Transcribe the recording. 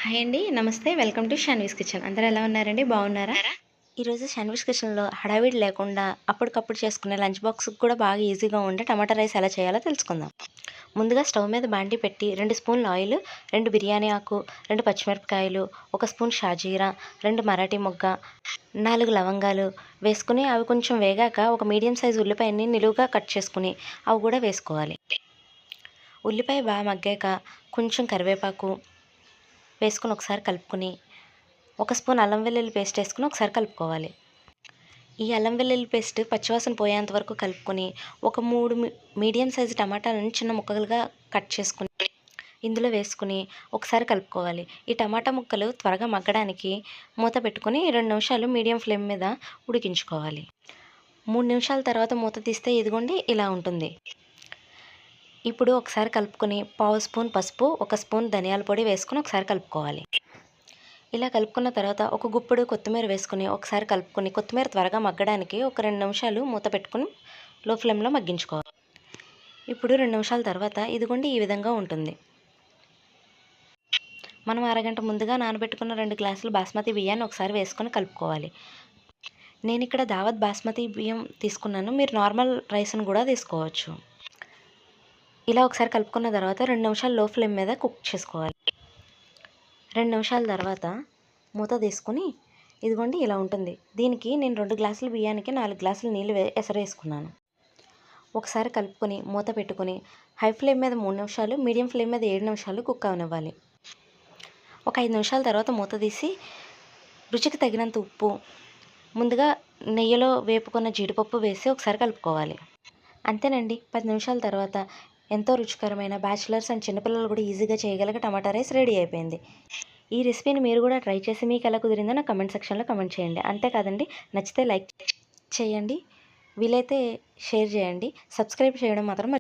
Hi అండి. నమస్తే. Welcome to Shanvi's kitchen. అందరూ ఎలా ఉన్నారండి? బాగున్నారా? ఈరోజు షాన్వీస్ కిచెన్‌లో హడావిడి లేకుండా అప్పటికప్పుడు చేసుకునే లంచ్ బాక్స్‌కి కూడా బాగా ఈజీగా ఉండే టమాటా రైస్ ఎలా చేయాలో తెలుసుకుందాం. ముందుగా స్టవ్ మీద బాండీ పెట్టి 2 స్పూన్ల ఆయిల్, 2 బిర్యానీ ఆకు, 2 పచ్చిమిరపకాయలు, 1 స్పూన్ షాజీరా, 2 మరాఠీ మొగ్గ, 4 లవంగాలు వేసుకొని అవి కొంచెం వేగాక ఒక మీడియం సైజ్ ఉల్లిపాయని నిలువుగా కట్ చేసుకొని అవి కూడా వేసుకోవాలి. ఉల్లిపాయ బాగా మగ్గాక కొంచెం కరివేపాకు వేసుకొని ఒకసారి కలుపుకొని 1 స్పూన్ అల్లం వెల్లుల్లి పేస్ట్ వేసుకొని ఒకసారి కలుపుకోవాలి. ఈ అల్లం వెల్లుల్లి పేస్ట్ పచ్చివాసన పోయేంత వరకు కలుపుకొని ఒక 3 మీడియం సైజు టమాటాలను చిన్న ముక్కలుగా కట్ చేసుకుని ఇందులో వేసుకుని ఒకసారి కలుపుకోవాలి. ఈ టమాటా ముక్కలు త్వరగా మగ్గడానికి మూత పెట్టుకొని 2 నిమిషాలు మీడియం ఫ్లేమ్ మీద ఉడికించుకోవాలి. 3 నిమిషాల తర్వాత మూత తీస్తే ఇదిగోండి ఇలా ఉంటుంది. ఇప్పుడు ఒకసారి కలుపుకొని పావు స్పూన్ పసుపు, 1 స్పూన్ ధనియాల పొడి వేసుకొని ఒకసారి కలుపుకోవాలి. ఇలా కలుపుకున్న తర్వాత ఒక గుప్పెడు కొత్తిమీర వేసుకొని ఒకసారి కలుపుకొని కొత్తిమీర త్వరగా మగ్గడానికి ఒక 2 నిమిషాలు మూత పెట్టుకొని లో ఫ్లేమ్లో మగ్గించుకోవాలి. ఇప్పుడు 2 నిమిషాల తర్వాత ఇదిగోండి ఈ విధంగా ఉంటుంది. మనం అరగంట ముందుగా నానబెట్టుకున్న 2 గ్లాసులు బాస్మతి బియ్యాన్ని ఒకసారి వేసుకొని కలుపుకోవాలి. నేను ఇక్కడ దావత్ బాస్మతి బియ్యం తీసుకున్నాను. మీరు నార్మల్ రైస్ను కూడా తీసుకోవచ్చు. ఇలా ఒకసారి కలుపుకున్న తర్వాత 2 నిమిషాలు లో ఫ్లేమ్ మీద కుక్ చేసుకోవాలి. 2 నిమిషాల తర్వాత మూత తీసుకొని ఇదిగోండి ఇలా ఉంటుంది. దీనికి నేను 2 గ్లాసుల బియ్యానికి 4 గ్లాసుల నీళ్ళు ఎసరేసుకున్నాను. ఒకసారి కలుపుకొని మూత పెట్టుకొని హై ఫ్లేమ్ మీద 3 నిమిషాలు, మీడియం ఫ్లేమ్ మీద 7 నిమిషాలు కుక్ అవనివ్వాలి. ఒక 5 నిమిషాల తర్వాత మూత తీసి రుచికి తగినంత ఉప్పు, ముందుగా నెయ్యిలో వేపుకున్న జీడిపప్పు వేసి ఒకసారి కలుపుకోవాలి. అంతేనండి. 10 నిమిషాల తర్వాత ఎంతో రుచికరమైన బ్యాచిలర్స్ అండ్ చిన్నపిల్లలు కూడా ఈజీగా చేయగలిగే టమాటా రైస్ రెడీ అయిపోయింది. ఈ రెసిపీని మీరు కూడా ట్రై చేసి మీకు ఎలా కుదిరిందో నాకు కమెంట్ సెక్షన్లో కమెంట్ చేయండి. అంతేకాదండి, నచ్చితే లైక్ చేయండి, వీలైతే షేర్ చేయండి, సబ్స్క్రైబ్ చేయడం మాత్రం